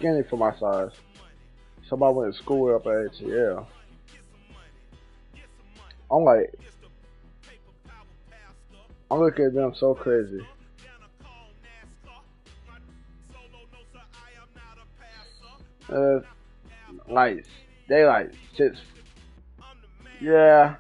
skinny for my size. Somebody went to school up at ATL. I'm looking at them so crazy. They like 6. Yeah.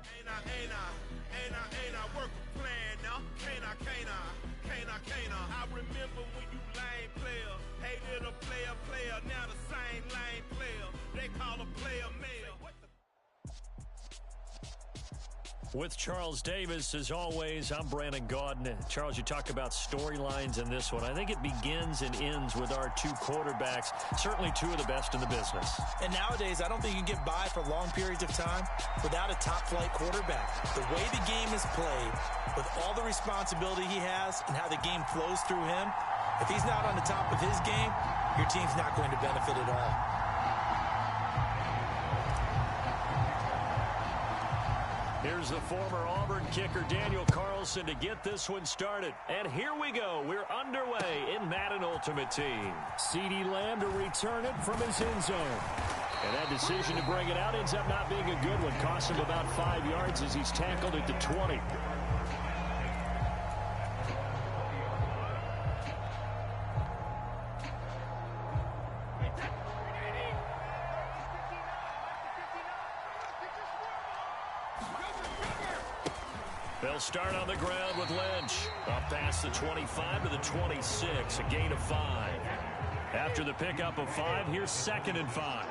With Charles Davis, as always, I'm Brandon Gaudin. Charles, you talk about storylines in this one. I think it begins and ends with our two quarterbacks, certainly two of the best in the business. And nowadays, I don't think you can get by for long periods of time without a top-flight quarterback. The way the game is played, with all the responsibility he has and how the game flows through him, if he's not on the top of his game, your team's not going to benefit at all. Here's the former Auburn kicker, Daniel Carlson, to get this one started. And here we go. We're underway in Madden Ultimate Team. CeeDee Lamb to return it from his end zone. And that decision to bring it out ends up not being a good one. Cost him about 5 yards as he's tackled at the 20. They'll start on the ground with Lynch. Up past the 25 to the 26, a gain of 5. After the pickup of 5, here's 2nd and 5.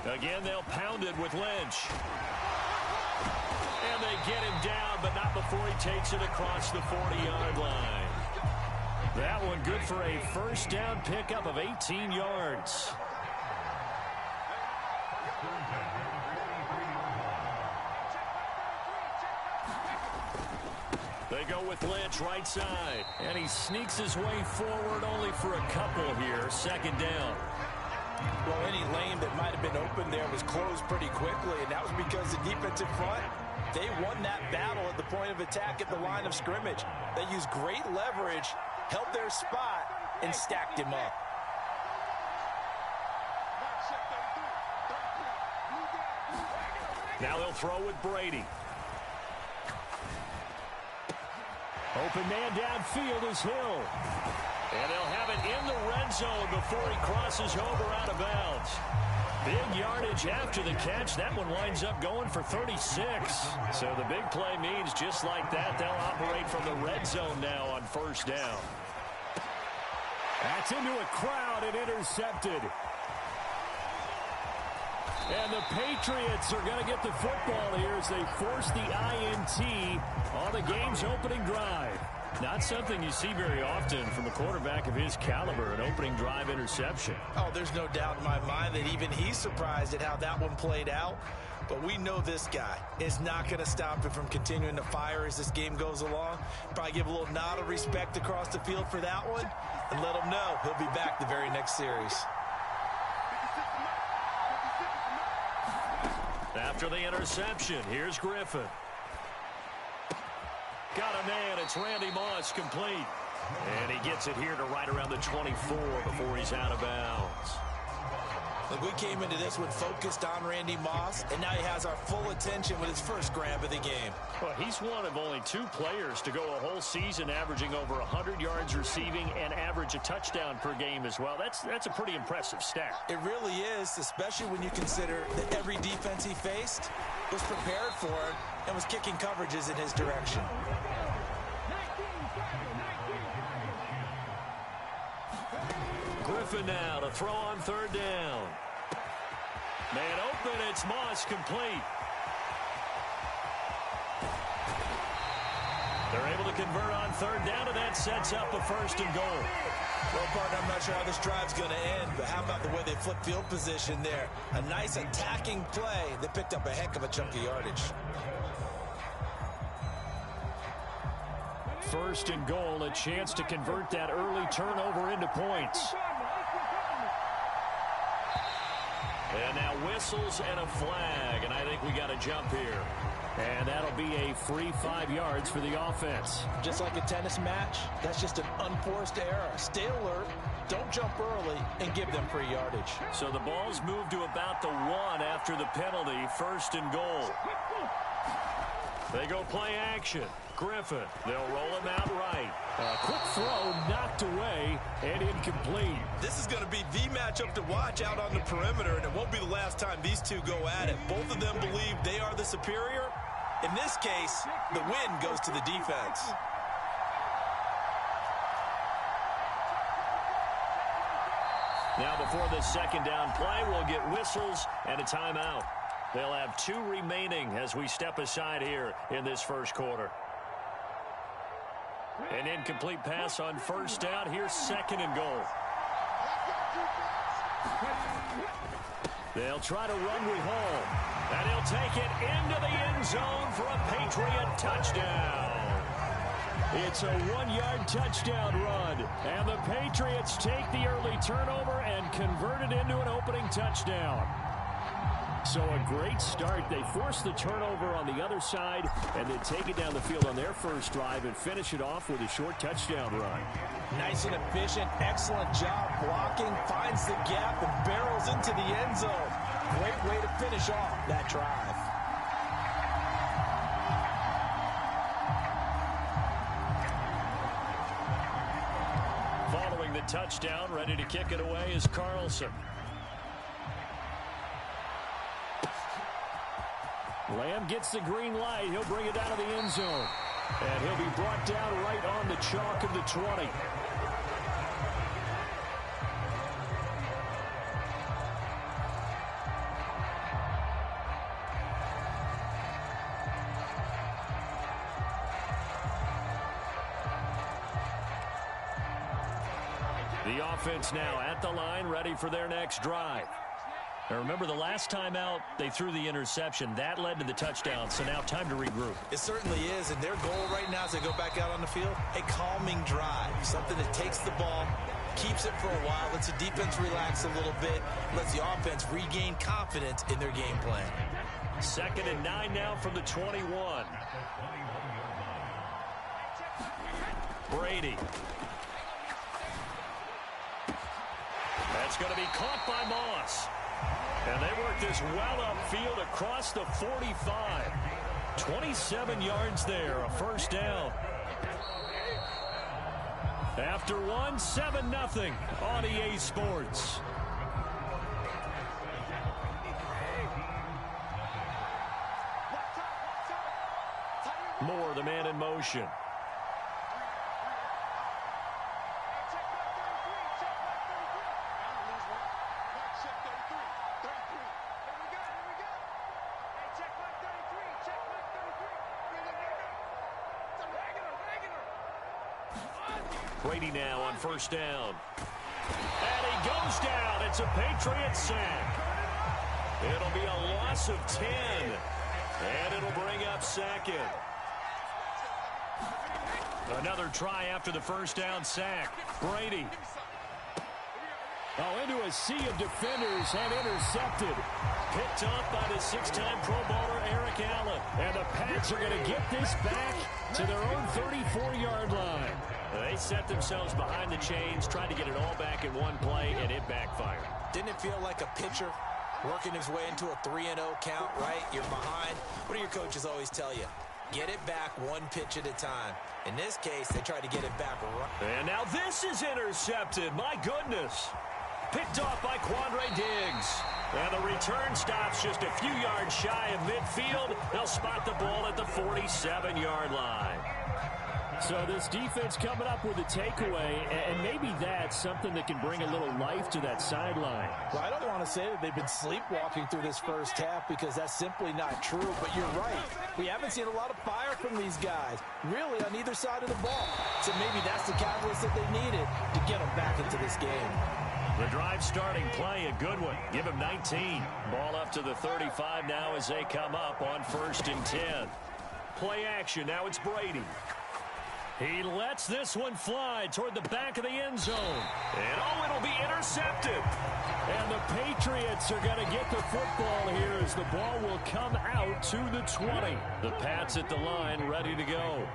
Again, they'll pound it with Lynch. And they get him down, but not before he takes it across the 40-yard line. That one good for a first down pickup of 18 yards. They go with Lynch right side. And he sneaks his way forward only for a couple here. 2nd down. Well, any lane that might have been open there was closed pretty quickly, and that was because the defensive front, they won that battle at the point of attack at the line of scrimmage. They used great leverage, held their spot, and stacked him up. Now they'll throw with Brady. Open man downfield is Hill. And they'll have it in the red zone before he crosses over out of bounds. Big yardage after the catch. That one winds up going for 36. So the big play means just like that, they'll operate from the red zone now on 1st down. That's into a crowd and intercepted. And the Patriots are going to get the football here as they force the INT on the game's opening drive. Not something you see very often from a quarterback of his caliber, an opening drive interception. Oh, there's no doubt in my mind that even he's surprised at how that one played out. But we know this guy is not going to stop him from continuing to fire as this game goes along. Probably give a little nod of respect across the field for that one and let him know he'll be back the very next series. After the interception, here's Griffin. Got a man, it's Randy Moss, complete. And he gets it here to right around the 24 before he's out of bounds. Look, we came into this one focused on Randy Moss, and now he has our full attention with his first grab of the game. Well, he's one of only 2 players to go a whole season averaging over 100 yards receiving and average a touchdown per game as well. That's a pretty impressive stat. It really is, especially when you consider that every defense he faced was prepared for it and was kicking coverages in his direction. Griffin now to throw on 3rd down. Man open, it's Moss, complete. They're able to convert on 3rd down, and that sets up a 1st and goal. Well, partner, I'm not sure how this drive's going to end, but how about the way they flip field position there? A nice attacking play that picked up a heck of a chunk of yardage. 1st and goal, a chance to convert that early turnover into points. And now whistles and a flag, and I think we got a jump here. And that'll be a free 5 yards for the offense. Just like a tennis match, that's just an unforced error. Stay alert, don't jump early, and give them free yardage. So the ball's moved to about the 1 after the penalty, 1st and goal. They go play action. Griffin, they'll roll him out right. A quick throw knocked away and incomplete. This is going to be the matchup to watch out on the perimeter, and it won't be the last time these two go at it. Both of them believe they are the superior. In this case, the win goes to the defense. Now before this second down play, we'll get whistles and a timeout. They'll have 2 remaining as we step aside here in this first quarter. An incomplete pass on 1st down. Here's 2nd and goal. They'll try to run with Hall. And he'll take it into the end zone for a Patriot touchdown. It's a 1-yard touchdown run. And the Patriots take the early turnover and convert it into an opening touchdown. So a great start. They force the turnover on the other side and then take it down the field on their first drive and finish it off with a short touchdown run. Nice and efficient, excellent job blocking, finds the gap and barrels into the end zone. Great way to finish off that drive. Following the touchdown, ready to kick it away is Carlson. Lamb gets the green light. He'll bring it out of the end zone. And he'll be brought down right on the chalk of the 20. The offense now at the line, ready for their next drive. Now remember, the last time out, they threw the interception. That led to the touchdown, so now time to regroup. It certainly is, and their goal right now as they go back out on the field, a calming drive, something that takes the ball, keeps it for a while, lets the defense relax a little bit, lets the offense regain confidence in their game plan. 2nd and 9 now from the 21. Brady. That's going to be caught by Moss. And they work this well upfield across the 45. 27 yards there, a 1st down. After 1, 7-0 on EA Sports. Moore, the man in motion. Brady now on 1st down. And he goes down. It's a Patriot sack. It'll be a loss of 10. And it'll bring up 2nd. Another try after the 1st down sack. Brady. Oh, into a sea of defenders and intercepted. Picked off by the 6-time Pro Bowler Eric Allen. And the Pats are going to get this back to their own 34-yard line. They set themselves behind the chains, tried to get it all back in one play, and it backfired. Didn't it feel like a pitcher working his way into a 3-0 count, right? You're behind. What do your coaches always tell you? Get it back 1 pitch at a time. In this case, they tried to get it back. And now this is intercepted. My goodness. Picked off by Quandre Diggs. And the return stops just a few yards shy of midfield. They'll spot the ball at the 47-yard line. So this defense coming up with a takeaway, and maybe that's something that can bring a little life to that sideline. Well, I don't want to say that they've been sleepwalking through this first half because that's simply not true, but you're right. We haven't seen a lot of fire from these guys, really, on either side of the ball. So maybe that's the catalyst that they needed to get them back into this game. The drive starting play, a good one. Give him 19. Ball up to the 35 now as they come up on 1st and 10. Play action. Now it's Brady. He lets this one fly toward the back of the end zone. And, oh, it'll be intercepted. And the Patriots are going to get the football here as the ball will come out to the 20. The Pats at the line ready to go.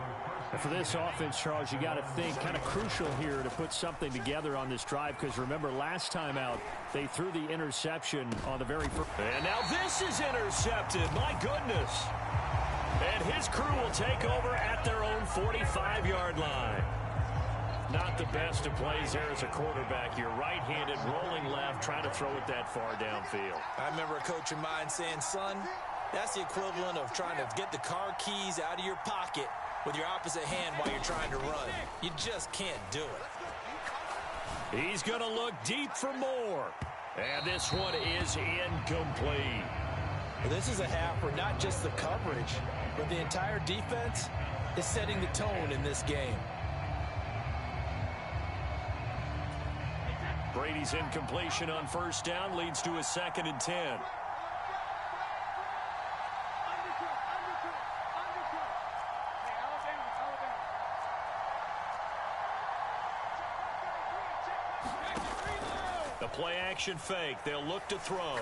And for this offense, Charles, you got to think kind of crucial here to put something together on this drive because remember last time out they threw the interception on the very first. And now this is intercepted. My goodness. And his crew will take over at their own 45-yard line. Not the best of plays there as a quarterback. You're right-handed, rolling left, trying to throw it that far downfield. I remember a coach of mine saying, son, that's the equivalent of trying to get the car keys out of your pocket with your opposite hand while you're trying to run. You just can't do it. He's going to look deep for more. And this one is incomplete. Well, this is a half where not just the coverage, but the entire defense is setting the tone in this game. Brady's incompletion on first down leads to a 2nd and 10. The play action fake. They'll look to throw.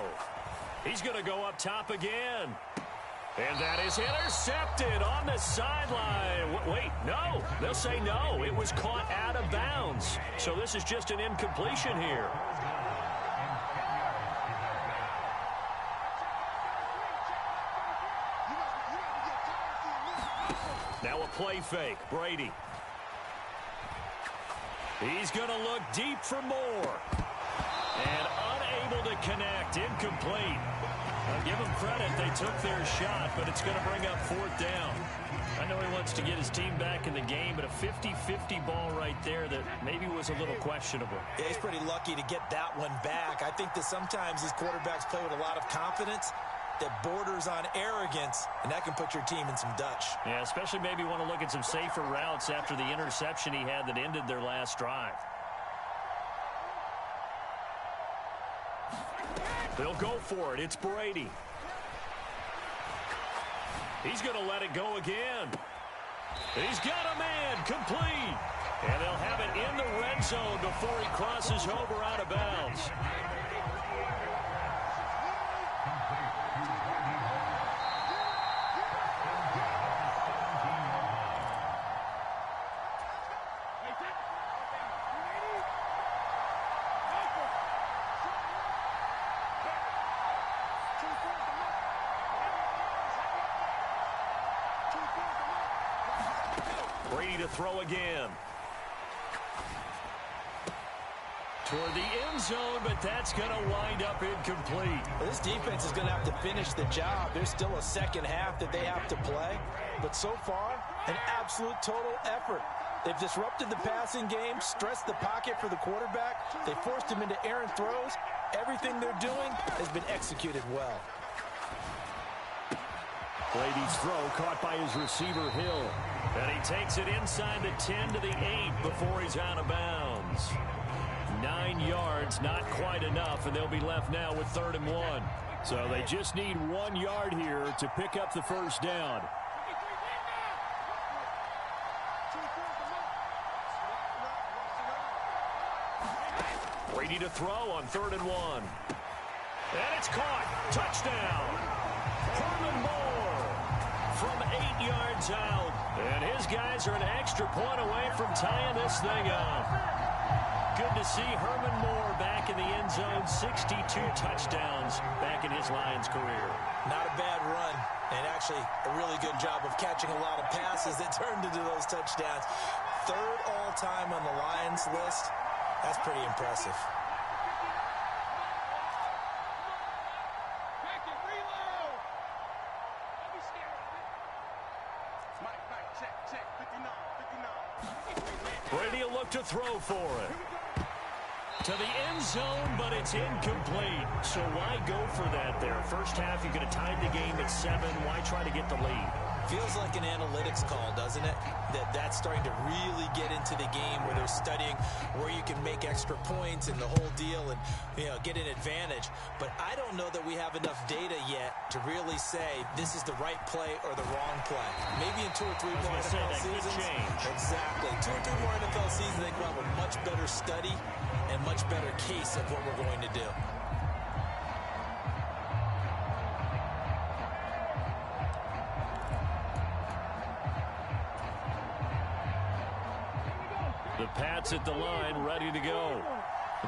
He's going to go up top again. And that is intercepted on the sideline. Wait, no. They'll say no. It was caught out of bounds. So this is just an incompletion here. Now a play fake. Brady. He's going to look deep for more. And unable to connect. Incomplete. I'll give him credit. They took their shot, but it's going to bring up 4th down. I know he wants to get his team back in the game, but a 50-50 ball right there that maybe was a little questionable. Yeah, he's pretty lucky to get that one back. I think that sometimes these quarterbacks play with a lot of confidence that borders on arrogance, and that can put your team in some Dutch. Yeah, especially maybe want to look at some safer routes after the interception he had that ended their last drive. They'll go for it. It's Brady. He's going to let it go again. He's got a man complete. And they'll have it in the red zone before he crosses over out of bounds. Brady to throw again. Toward the end zone, but that's going to wind up incomplete. Well, this defense is going to have to finish the job. There's still a second half that they have to play. But so far, an absolute total effort. They've disrupted the passing game, stressed the pocket for the quarterback. They forced him into errant throws. Everything they're doing has been executed well. Brady's throw caught by his receiver, Hill. And he takes it inside the 10 to the 8 before he's out of bounds. 9 yards, not quite enough, and they'll be left now with 3rd and 1. So they just need 1 yard here to pick up the first down. Brady to throw on 3rd and 1. And it's caught. Touchdown. Herman Moore from 8 yards out. And his guys are an extra point away from tying this thing up. Good to see Herman Moore back in the end zone. 62 touchdowns back in his Lions career. Not a bad run, and actually a really good job of catching a lot of passes that turned into those touchdowns. 3rd all-time on the Lions list. That's pretty impressive. Brady will look to throw for it. To the end zone, but it's incomplete. So why go for that there? First half, you could have tied the game at 7. Why try to get the lead? Feels like an analytics call, doesn't it? That's starting to really get into the game where they're studying where you can make extra points and the whole deal and, get an advantage. But I don't know that we have enough data yet to really say this is the right play or the wrong play. Maybe in 2 or 3 more NFL seasons. Exactly. 2 or 3 more NFL seasons, they will have a much better study and much better case of what we're going to do. The Pats at the line, ready to go.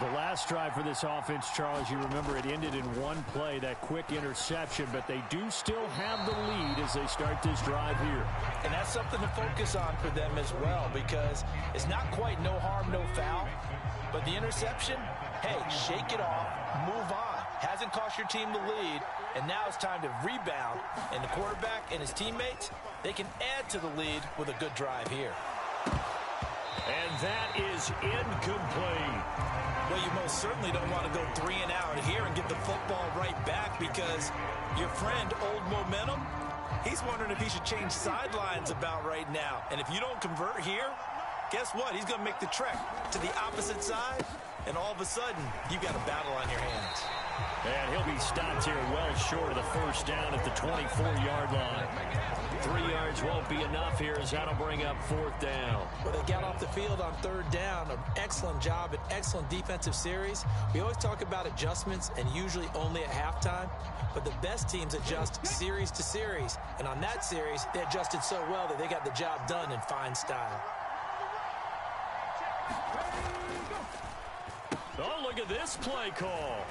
The last drive for this offense, Charles, you remember it ended in one play, that quick interception, but they do still have the lead as they start this drive here. And that's something to focus on for them as well, because it's not quite no harm, no foul, but the interception, hey, shake it off, move on. Hasn't cost your team the lead, and now it's time to rebound, and the quarterback and his teammates, they can add to the lead with a good drive here. And that is incomplete. Well, you most certainly don't want to go 3 and out here and get the football right back, because your friend, Old Momentum, he's wondering if he should change sidelines about right now. And if you don't convert here, guess what? He's going to make the trek to the opposite side, and all of a sudden, you've got a battle on your hands. And he'll be stopped here well short of the first down at the 24-yard line. 3 yards won't be enough here as that'll bring up 4th down. Well, they got off the field on 3rd down. An excellent job, an excellent defensive series. We always talk about adjustments and usually only at halftime, but the best teams adjust series to series. And on that series, they adjusted so well that they got the job done in fine style. Oh, look at this play call.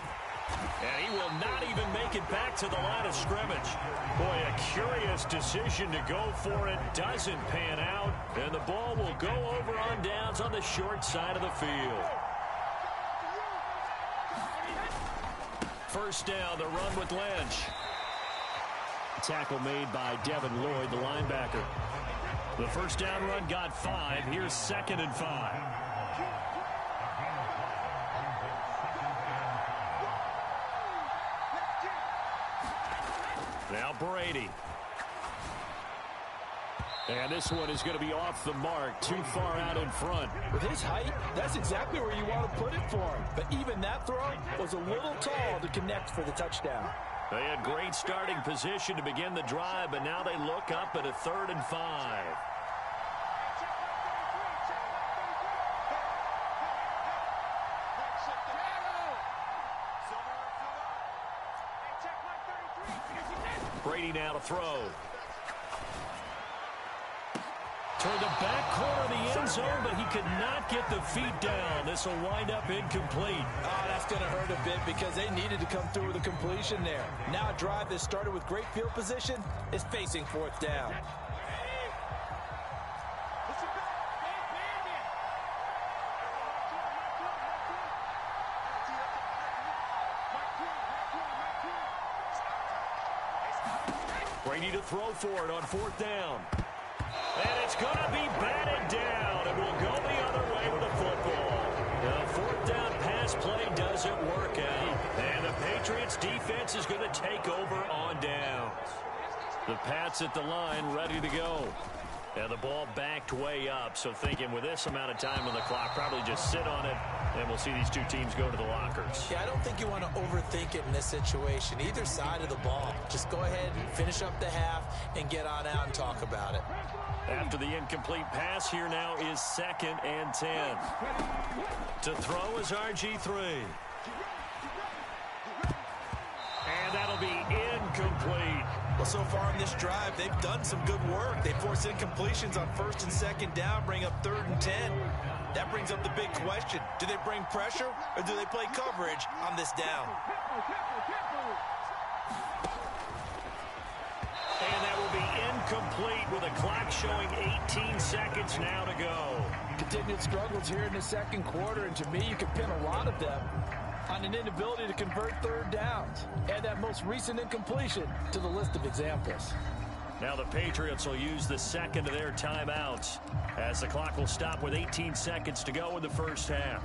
And he will not even make it back to the line of scrimmage. Boy, a curious decision to go for it. Doesn't pan out. And the ball will go over on downs on the short side of the field. First down, the run with Lynch. Tackle made by Devin Lloyd, the linebacker. The first down run got 5. Here's 2nd and 5. Now Brady. And this one is going to be off the mark, too far out in front. With his height, that's exactly where you want to put it for him. But even that throw was a little tall to connect for the touchdown. They had great starting position to begin the drive, but now they look up at a 3rd and 5. Brady now to throw. Toward the back corner of the end zone, but he could not get the feet down. This will wind up incomplete. Oh, that's going to hurt a bit because they needed to come through with a completion there. Now a drive that started with great field position is facing 4th down. Brady to throw for it on 4th down. And it's going to be batted down. It will go the other way with the football. The 4th down pass play doesn't work out. And the Patriots defense is going to take over on downs. The Pats at the line ready to go. And the ball backed way up. So thinking with this amount of time on the clock, probably just sit on it. And we'll see these two teams go to the lockers. Yeah, I don't think you want to overthink it in this situation. Either side of the ball. Just go ahead and finish up the half and get on out and talk about it. After the incomplete pass, here now is 2nd and 10. To throw is RG3. And that'll be incomplete. Well, so far in this drive, they've done some good work. They force incompletions on 1st and 2nd down, bring up 3rd and 10. That brings up the big question. Do they bring pressure or do they play coverage on this down? And that will be incomplete with a clock showing 18 seconds now to go. Continued struggles here in the 2nd quarter, and to me, you can pin a lot of them on an inability to convert 3rd downs. Add that most recent incompletion to the list of examples. Now the Patriots will use the 2nd of their timeouts as the clock will stop with 18 seconds to go in the first half.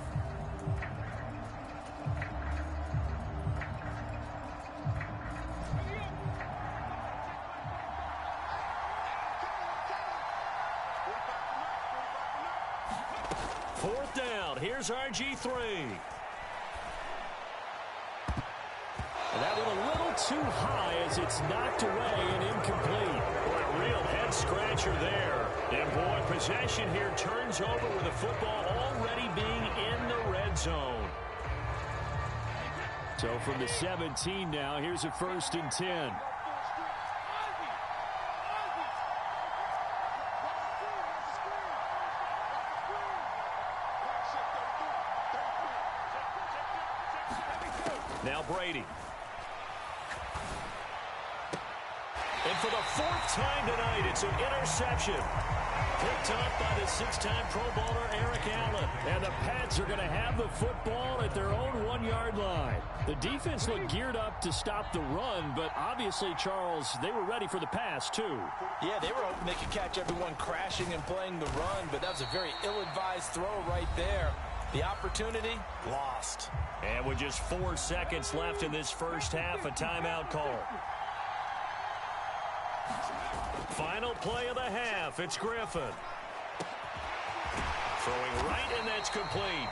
4th down. Here's RG3. And that one a little too high as it's knocked away and incomplete. Boy, a real head-scratcher there. And, boy, possession here turns over with the football already being in the red zone. So from the 17 now, here's a 1st and 10. Now Brady. And for the 4th time tonight, it's an interception. Picked up by the 6-time Pro Bowler Eric Allen. And the Pats are going to have the football at their own 1-yard line. The defense looked geared up to stop the run, but obviously, Charles, they were ready for the pass, too. Yeah, they were hoping they could catch everyone crashing and playing the run, but that was a very ill-advised throw right there. The opportunity, lost. And with just 4 seconds left in this first half, a timeout call. Final play of the half. It's Griffin. Throwing right, and that's complete.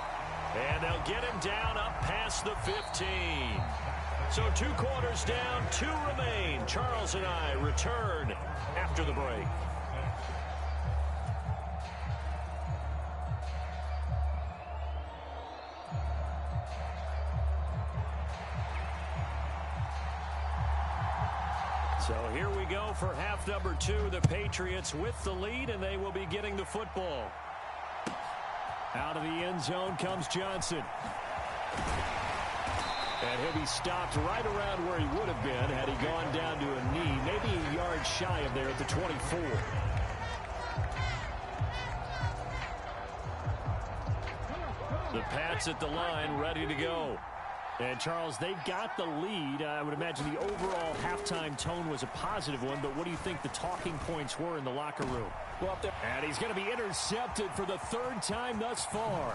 And they'll get him down up past the 15. So 2 quarters down, 2 remain. Charles and I return after the break. So here we go for half number 2. The Patriots with the lead, and they will be getting the football. Out of the end zone comes Johnson. And he'll be stopped right around where he would have been had he gone down to a knee, maybe a yard shy of there at the 24. The Pats at the line, ready to go. And, Charles, they've got the lead. I would imagine the overall halftime tone was a positive one, but what do you think the talking points were in the locker room? Well, and he's going to be intercepted for the 3rd time thus far.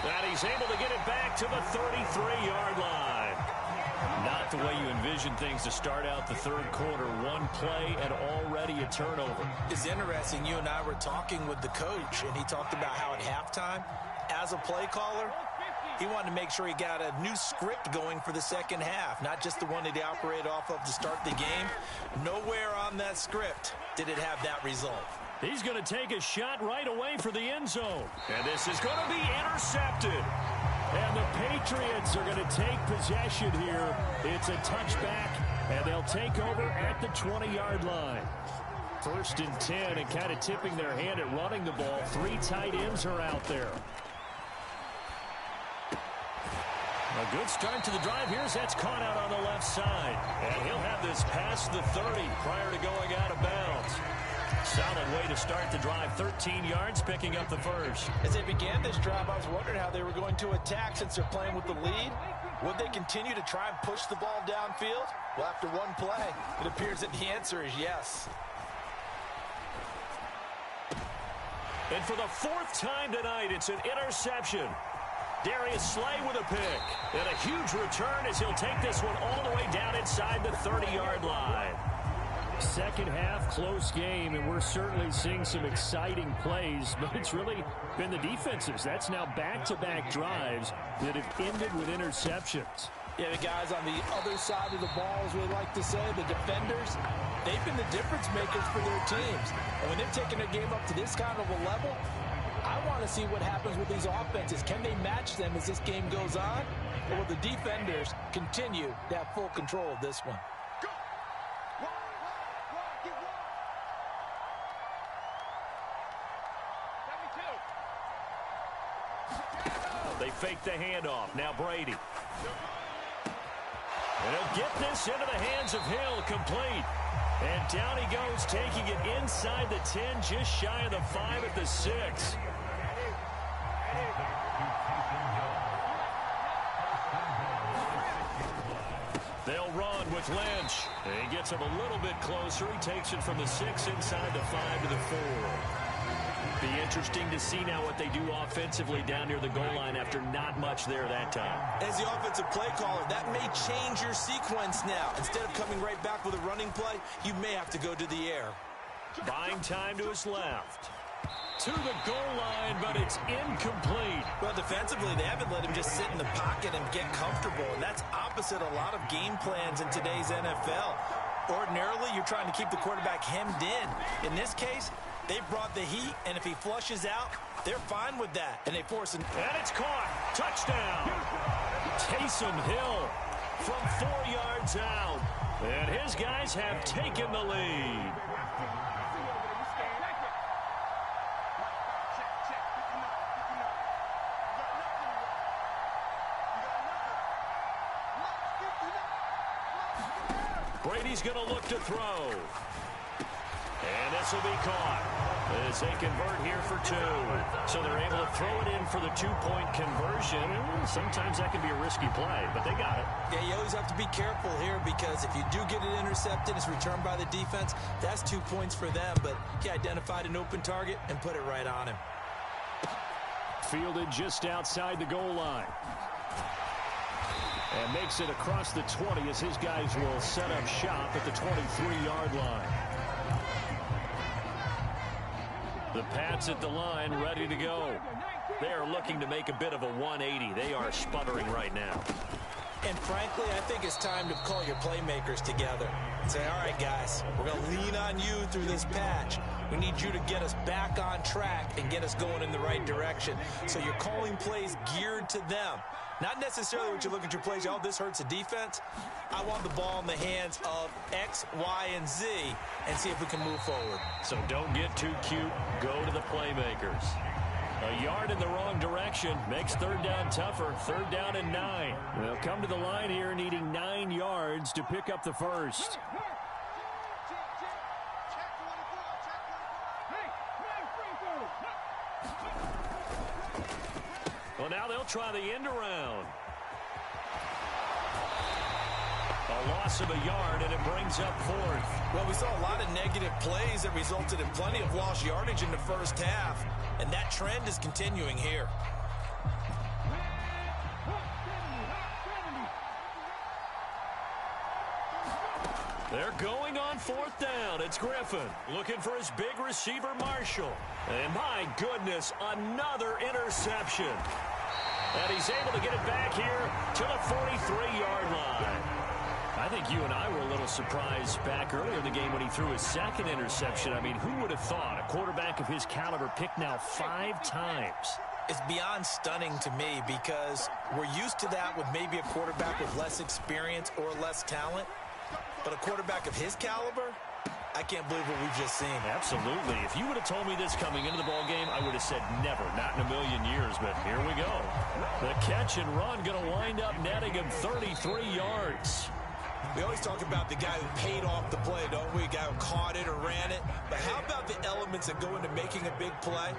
And he's able to get it back to the 33-yard line. Not the way you envision things to start out the 3rd quarter. 1 play and already a turnover. It's interesting. You and I were talking with the coach, and he talked about how at halftime, as a play caller, he wanted to make sure he got a new script going for the second half, not just the one that he operated off of to start the game. Nowhere on that script did it have that result. He's going to take a shot right away for the end zone. And this is going to be intercepted. And the Patriots are going to take possession here. It's a touchback, and they'll take over at the 20-yard line. 1st and 10, and kind of tipping their hand at running the ball. 3 tight ends are out there. A good start to the drive. Here's that's caught out on the left side. And he'll have this past the 30 prior to going out of bounds. Solid way to start the drive. 13 yards, picking up the 1st. As they began this drive, I was wondering how they were going to attack since they're playing with the lead. Would they continue to try and push the ball downfield? Well, after 1 play, it appears that the answer is yes. And for the 4th time tonight, it's an interception. Darius Slay with a pick. And a huge return as he'll take this one all the way down inside the 30-yard line. Second half, close game, and we're certainly seeing some exciting plays, but it's really been the defenses. That's now back-to-back drives that have ended with interceptions. Yeah, the guys on the other side of the ball, as we like to say, the defenders, they've been the difference makers for their teams. And when they're taking a game up to this kind of a level, I want to see what happens with these offenses. Can they match them as this game goes on? Or will the defenders continue to have full control of this one? They fake the handoff. Now Brady. And he'll get this into the hands of Hill, complete. And down he goes, taking it inside the 10, just shy of the 5 at the 6. They'll run with Lynch. And he gets him a little bit closer. He takes it from the 6 inside the 5 to the 4. Be interesting to see now what they do offensively down near the goal line after not much there that time. As the offensive play caller, that may change your sequence now. Instead of coming right back with a running play, you may have to go to the air. Buying time to his left. to the goal line, but it's incomplete. Well, defensively, they haven't let him just sit in the pocket and get comfortable, and that's opposite a lot of game plans in today's NFL. Ordinarily, you're trying to keep the quarterback hemmed in. In this case, they brought the heat, and if he flushes out, they're fine with that, and they force him. And it's caught. Touchdown. Taysom Hill from 4 yards out. And his guys have taken the lead. Brady's going to look to throw. And this will be caught as they convert here for 2. So they're able to throw it in for the 2-point conversion. Sometimes that can be a risky play, but they got it. Yeah, you always have to be careful here because if you do get it intercepted, it's returned by the defense. That's 2 points for them, but he identified an open target and put it right on him. Fielded just outside the goal line. And makes it across the 20 as his guys will set up shop at the 23-yard line. The Pats at the line, ready to go. They are looking to make a bit of a 180. They are sputtering right now. And frankly, I think it's time to call your playmakers together and say, all right, guys, we're going to lean on you through this patch. We need you to get us back on track and get us going in the right direction. So you're calling plays geared to them. Not necessarily what you look at your plays, oh, this hurts the defense. I want the ball in the hands of X, Y, and Z and see if we can move forward. So don't get too cute. Go to the playmakers. A yard in the wrong direction makes third down tougher. Third down and 9. They'll come to the line here needing 9 yards to pick up the first. Well, now they'll try the end around. A loss of a yard, and it brings up 4th. Well, we saw a lot of negative plays that resulted in plenty of lost yardage in the first half, and that trend is continuing here. They're going on 4th down. It's Griffin looking for his big receiver, Marshall. And my goodness, another interception. And he's able to get it back here to the 43-yard line. I think you and I were a little surprised back earlier in the game when he threw his second interception. I mean, who would have thought a quarterback of his caliber picked now 5 times? It's beyond stunning to me because we're used to that with maybe a quarterback with less experience or less talent. But a quarterback of his caliber, I can't believe what we've just seen. Absolutely. If you would have told me this coming into the ballgame, I would have said never, not in a million years, but here we go. The catch and run going to wind up netting him 33 yards. We always talk about the guy who paid off the play, don't we? A guy who caught it or ran it. But how about the elements that go into making a big play?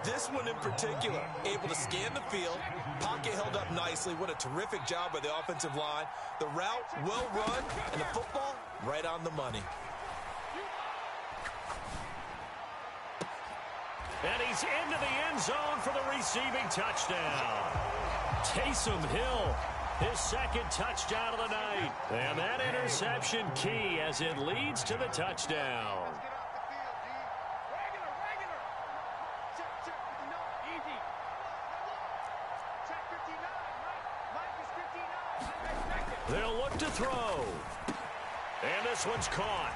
This one in particular, able to scan the field, pocket held up nicely. What a terrific job by the offensive line. The route, well run, and the football, right on the money. And he's into the end zone for the receiving touchdown. Taysom Hill, his second touchdown of the night. And that interception key as it leads to the touchdown. They'll look to throw. And this one's caught.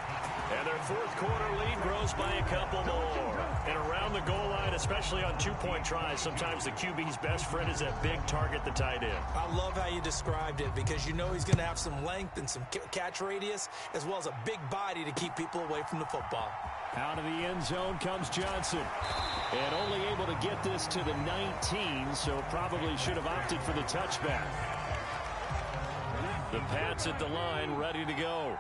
And their fourth quarter lead grows by a couple more. And around the goal line, especially on two-point tries, sometimes the QB's best friend is that big target, the tight end. I love how you described it because you know he's going to have some length and some catch radius as well as a big body to keep people away from the football. Out of the end zone comes Johnson. And only able to get this to the 19, so probably should have opted for the touchback. The Pats at the line ready to go.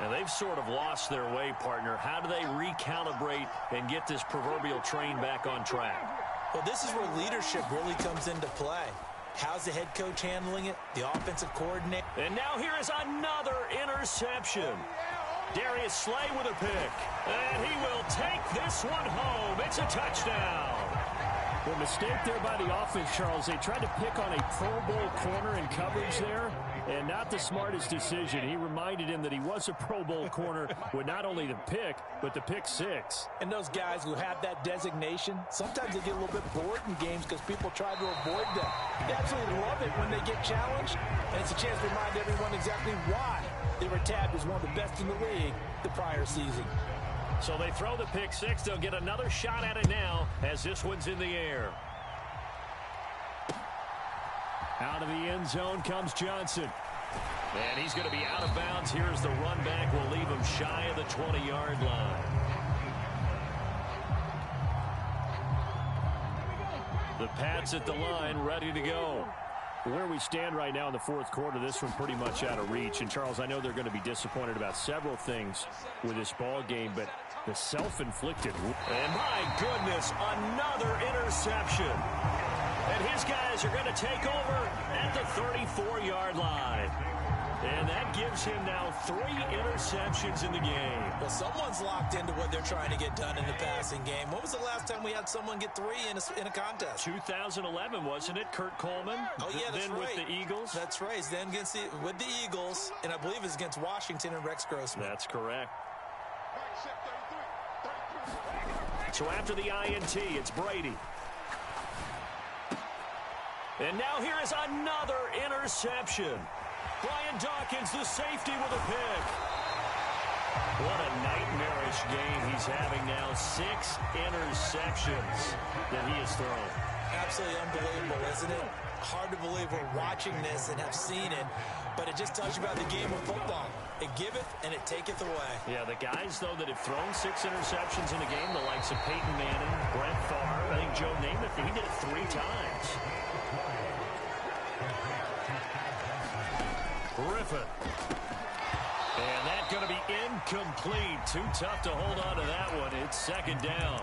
And they've sort of lost their way, partner. How do they recalibrate and get this proverbial train back on track? Well, this is where leadership really comes into play. How's the head coach handling it? The offensive coordinator. And now here is another interception. Darius Slay with a pick. And he will take this one home. It's a touchdown. The mistake there by the offense, Charles, they tried to pick on a Pro Bowl corner in coverage there, And not the smartest decision. He reminded him that he was a Pro Bowl corner with not only the pick, but the pick six. And those guys who have that designation, sometimes they get a little bit bored in games because people try to avoid them. They absolutely love it when they get challenged, and it's a chance to remind everyone exactly why they were tabbed as one of the best in the league the prior season. So they throw the pick six. They'll get another shot at it now as this one's in the air. Out of the end zone comes Johnson. And he's going to be out of bounds. Here's the run back. Will leave him shy of the 20-yard line. The Pats at the line, ready to go. Where we stand right now in the fourth quarter, this one pretty much out of reach. And, Charles, I know they're going to be disappointed about several things with this ball game, but the self-inflicted. And, my goodness, another interception. And his guys are going to take over at the 34-yard line. And that gives him now 3 interceptions in the game. Well, someone's locked into what they're trying to get done in the passing game. When was the last time we had someone get 3 in a contest? 2011, wasn't it? Kurt Coleman. Oh, yeah, that's then right. with the Eagles. That's right. Then with the Eagles, and I believe it's against Washington and Rex Grossman. That's correct. So after the INT, it's Brady. And now here is another interception. Brian Dawkins, the safety, with a pick. What a nightmarish game he's having now. 6 interceptions that he has thrown. Absolutely unbelievable, isn't it? Hard to believe we're watching this and have seen it, but it just tells you about the game of football. It giveth and it taketh away. Yeah, the guys, though, that have thrown 6 interceptions in a game, the likes of Peyton Manning, Brett Favre, I think Joe Namath, he did it 3 times. Griffin. And that's going to be incomplete. Too tough to hold on to that one. It's second down.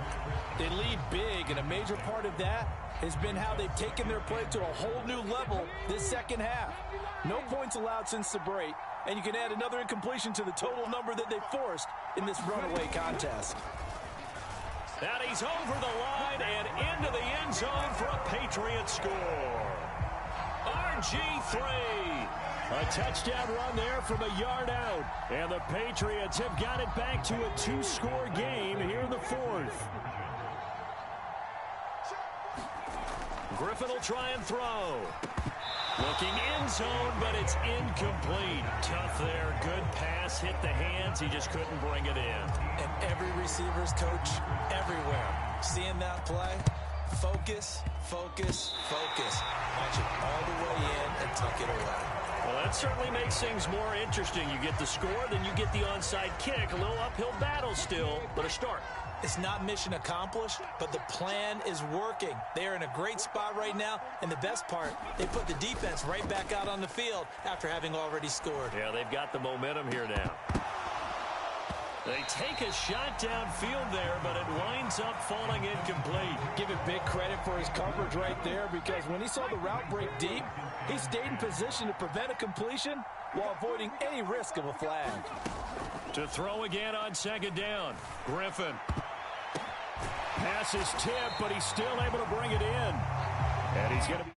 They lead big, and a major part of that has been how they've taken their play to a whole new level this second half. No points allowed since the break, and you can add another incompletion to the total number that they forced in this runaway contest. And he's over the line and into the end zone for a Patriots score. RG3. A touchdown run there from a yard out. And the Patriots have got it back to a 2-score game here in the fourth. Griffin will try and throw. Looking end zone, but it's incomplete. Tough there. Good pass. Hit the hands. He just couldn't bring it in. And every receiver's coach everywhere. Seeing that play, focus, focus, focus. Watch it all the way in and tuck it away. Well, that certainly makes things more interesting. You get the score, then you get the onside kick. A little uphill battle still, but a start. It's not mission accomplished, but the plan is working. They are in a great spot right now, and the best part, they put the defense right back out on the field after having already scored. Yeah, they've got the momentum here now. They take a shot downfield there, but it winds up falling incomplete. Give it big credit for his coverage right there, because when he saw the route break deep, he stayed in position to prevent a completion while avoiding any risk of a flag. To throw again on second down. Griffin. Pass is tipped, but he's still able to bring it in. And he's going to be